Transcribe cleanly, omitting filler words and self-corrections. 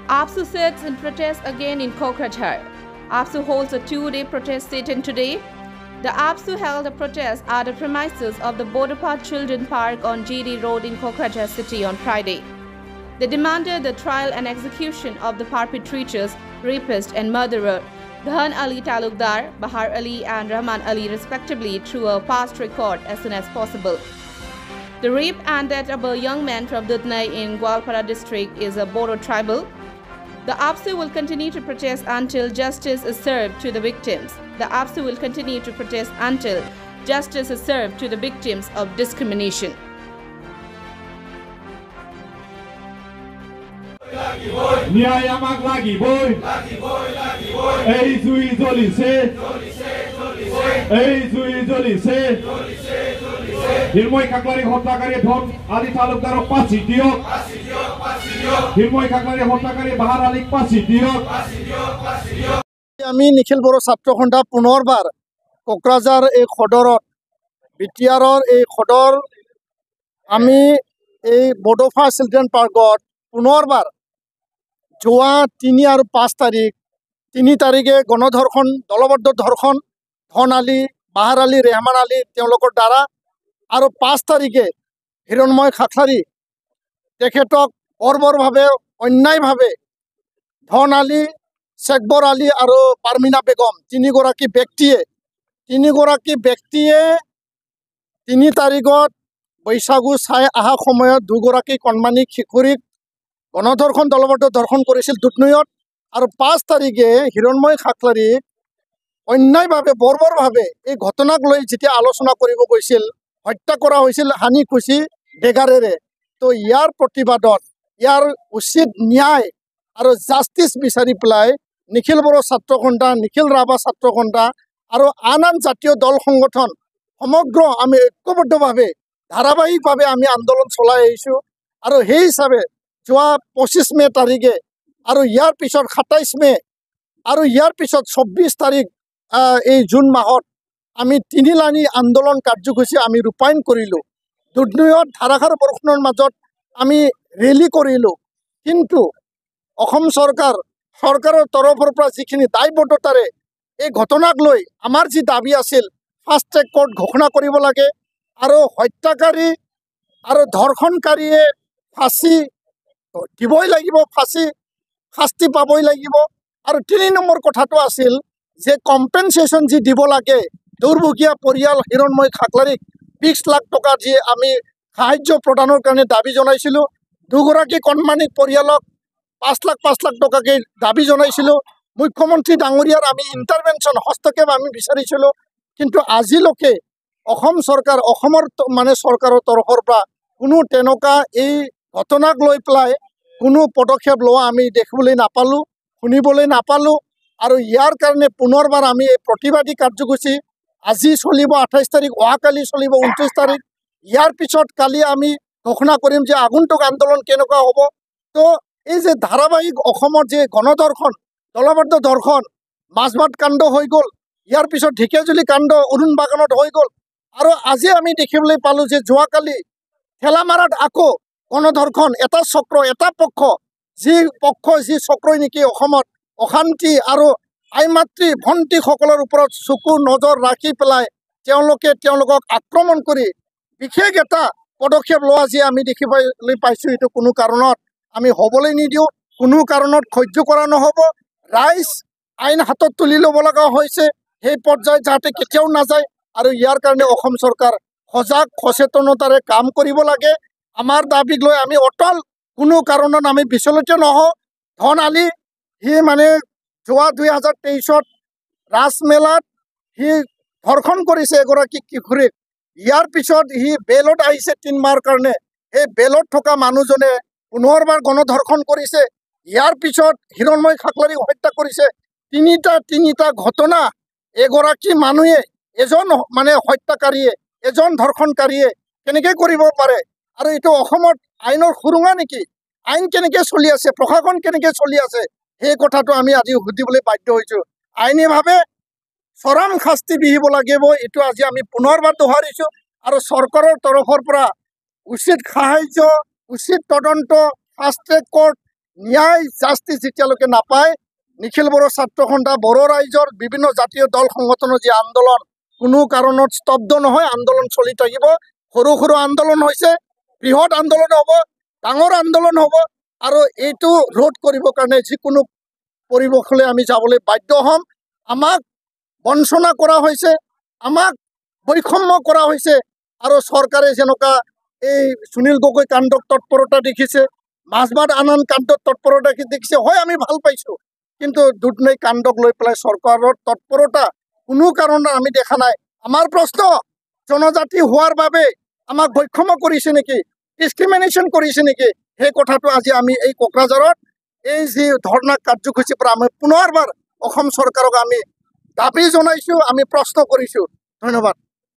APSU sits in protest again in Kokrajhar. APSU holds a 2-day protest sit-in today. The APSU held a protest at the premises of the Bodapart Children Park on GD Road in Kokrajhar city on Friday. They demanded the trial and execution of the perpetrators, rapist and murderer, Dhahan Ali Talukdar, Bahar Ali and Rahman Ali respectively through a fast record as soon as possible. The rape and death of a young man from Dudnai in Gwalpara district is a Bodo tribal. The APSU will continue to protest until justice is served to the victims. The APSU will continue to protest until justice is served to the victims of discrimination. Nyaya mak lagi boy. Ei zui zoli se. Ei zui zoli se. Hilmoi kaklari hottakari Dhahan Ali Talukdarok pasi diok. Hilmoi kaklari hottakari Bahar Ali pasi diok. আমি নিখিল বড়ো ছাত্ৰ সন্থা পুনৰবাৰ কোকৰাঝাৰ এই খদৰত বিটিআৰৰ এই খদৰ আমি এই Bodofa children পাৰ্কত পুনৰবাৰ যোৱা 3 আৰু 5 তাৰিখ 3 তাৰিখে গণধৰ্ষণ দলবদ্ধ ধৰ্ষণ ধন আলী বাহাৰ আলী ৰেহমান আলী তেওঁলোকৰ দ্বাৰা আৰু 5 তাৰিখে হিৰণময় খাখলাৰী তেখেতক বৰ্বৰভাৱে অন্যায়ভাৱে ধন আলী শেখবৰ আলী আৰু পাৰমিনা বেগম তিনিগৰাকী ব্যক্তিয়ে 3 তাৰিখত বৈশাগু চাই অহা সময়ত দুগৰাকী কণমানি শিশুৰীক গণধৰ্ষণ দলবদ্ধ ধৰ্ষণ কৰিছিল দুধনৈত আৰু 5 তাৰিখে হিৰণময় খাখলাৰীক অন্যায়ভাৱে বৰ্বৰভাৱে এই ঘটনাক লৈ যেতিয়া আলোচনা কৰিব গৈছিল হত্যা কৰা হৈছিল হানি খুচি ডেগাৰেৰে তো ইয়াৰ প্ৰতিবাদত ইয়াৰ উচিত ন্যায় আৰু জাষ্টিস বিচাৰি পেলাই নিখিল বড়ো ছাত্ৰ সন্থা নিখিল ৰাভা ছাত্ৰ সন্থা আৰু আন জাতীয় দল সংগঠন সমগ্ৰ আমি ঐক্যবদ্ধভাৱে ধাৰাবাহিকভাৱে আমি আন্দোলন চলাই আহিছোঁ আৰু সেই হিচাপে যোৱা 25 মে তাৰিখে আৰু ইয়াৰ পিছত 27 মে আৰু ইয়াৰ পিছত 24 তাৰিখ এই জুন মাহত আমি 3 লানি আন্দোলন কাৰ্যসূচী আমি ৰূপায়ণ কৰিলোঁ দুধনৈত ধাৰাসাৰ বৰষুণৰ মাজত আমি ৰেলী কৰিলোঁ কিন্তু অসম চৰকাৰৰ তৰফৰ পৰা যিখিনি দায়বদ্ধতাৰে এই ঘটনাক লৈ আমাৰ যি দাবী আছিল ফাষ্ট ট্ৰেক কোৰ্ট ঘোষণা কৰিব লাগে আৰু হত্যাকাৰী আৰু ধৰ্ষণকাৰীয়ে ফাঁচি দিবই লাগিব শাস্তি পাবই লাগিব আৰু 3 নম্বৰ কথাটো আছিল যে কম্পেনসেশ্যন যি দিব লাগে দুৰ্ভগীয়া পৰিয়াল হিৰণময় খাখলাৰীক 20 লাখ টকা যি আমি সাহায্য প্ৰদানৰ কাৰণে দাবী জনাইছিলোঁ দুগৰাকী কণমানি পৰিয়ালক 5 লাখ টকাকে দাবী জনাইছিলোঁ মুখ্যমন্ত্ৰী ডাঙৰীয়াৰ আমি ইণ্টাৰভেনশ্যন হস্তক্ষেপ আমি বিচাৰিছিলোঁ কিন্তু আজিলৈকে অসমৰ মানে চৰকাৰৰ তৰফৰ পৰা কোনো তেনেকুৱা এই ঘটনাক লৈ পেলাই কোনো পদক্ষেপ লোৱা আমি দেখিবলৈ নাপালোঁ শুনিবলৈ নাপালোঁ আৰু ইয়াৰ কাৰণে পুনৰবাৰ আমি এই প্ৰতিবাদী কাৰ্যসূচী আজি চলিব 28 তাৰিখ অহাকালি চলিব 29 তাৰিখ ইয়াৰ পিছত কালি আমি ঘোষণা কৰিম যে আগন্তুক আন্দোলন কেনেকুৱা হ'ব তো এই যে ধাৰাবাহিক অসমৰ যে গণধৰ্ষণ দলবদ্ধ ধৰ্ষণ মাজবাট কাণ্ড হৈ গ'ল ইয়াৰ পিছত ঢেকীয়াজুলি কাণ্ড অৰুণ বাগানত হৈ গ'ল আৰু আজি আমি দেখিবলৈ পালোঁ যে যোৱাকালি ঠেলামাৰাত আকৌ গণধৰ্ষণ এটা চক্ৰ এটা পক্ষ যি চক্ৰই নেকি অসমত অশান্তি আৰু আইমাতৃ ভণ্টিসকলৰ ওপৰত চকু নজৰ ৰাখি পেলাই তেওঁলোকক আক্ৰমণ কৰি বিশেষ এটা পদক্ষেপ লোৱা যি আমি দেখিবলৈ পাইছোঁ এইটো কোনো কাৰণত আমি হ'বলৈ নিদিওঁ কোনো কাৰণত সহ্য কৰা নহ'ব ৰাইজ আইন হাতত তুলি ল'ব লগা হৈছে সেই পৰ্যায়ত যাতে কেতিয়াও নাযায় আৰু ইয়াৰ কাৰণে অসম চৰকাৰ সজাগ সচেতনতাৰে কাম কৰিব লাগে আমাৰ দাবীক লৈ আমি অটল কোনো কাৰণত আমি বিচলিত নহওঁ ধন আলী সি মানে যোৱা 2023ত ৰাজমেলাত সি ধৰ্ষণ কৰিছে এগৰাকী কিশোৰীক ইয়াৰ পিছত সি বেলত আহিছে 3 মাহৰ কাৰণে এই বেলত থকা মানুহজনে পুনৰবাৰ গণধৰ্ষণ কৰিছে ইয়াৰ পিছত হিৰণময় খাখলাৰীক হত্যা কৰিছে তিনিটা ঘটনা এগৰাকী মানুহে এজন মানে হত্যাকাৰীয়ে এজন ধৰ্ষণকাৰীয়ে কেনেকৈ কৰিব পাৰে আৰু এইটো অসমত আইনৰ সুৰুঙা নেকি আইন কেনেকৈ চলি আছে প্ৰশাসন কেনেকৈ চলি আছে সেই কথাটো আমি আজি সুধিবলৈ বাধ্য হৈছোঁ আইনীভাৱে চৰম শাস্তি বিহিব লাগিব এইটো আজি আমি পুনৰবাৰ দোহাৰিছোঁ আৰু চৰকাৰৰ তৰফৰ পৰা উচিত সাহায্য উচিত তদন্ত ফাষ্ট ট্ৰেক কোৰ্ট ন্যায় জাষ্টিস যেতিয়ালৈকে নাপায় নিখিল বড়ো ছাত্ৰ সন্থা বড়ো ৰাইজৰ বিভিন্ন জাতীয় দল সংগঠনৰ যি আন্দোলন কোনো কাৰণত স্তব্ধ নহয়, আন্দোলন চলি থাকিব। সৰু সৰু আন্দোলন হৈছে, বৃহৎ আন্দোলন হ'ব, ডাঙৰ আন্দোলন হ'ব, আৰু এইটো ৰোধ কৰিবৰ কাৰণে যিকোনো পৰিৱেশলৈ আমি যাবলৈ বাধ্য হ'ম। আমাক বঞ্চনা কৰা হৈছে, আমাক বৈষম্য কৰা হৈছে, আৰু চৰকাৰে যেনেকুৱা এই সুনীল গগৈ কাণ্ডক তৎপৰতা দেখিছে, মাজবাট আনন্দ কাণ্ডত তৎপৰতা দেখিছে, হয় আমি ভাল পাইছোঁ, কিন্তু দুধনৈ কাণ্ডক লৈ পেলাই চৰকাৰৰ তৎপৰতা কোনো কাৰণত আমি দেখা নাই। আমাৰ প্ৰশ্ন, জনজাতি হোৱাৰ বাবে আমাক বৈষম্য কৰিছে নেকি, ডিছক্ৰিমিনেশ্যন কৰিছে নেকি, সেই কথাটো আজি আমি এই কোকৰাঝাৰত এই যি ধৰ্ণা কাৰ্যসূচীৰ পৰা আমি পুনৰবাৰ অসম চৰকাৰক আমি দাবী জনাইছোঁ, আমি প্ৰশ্ন কৰিছোঁ। ধন্যবাদ।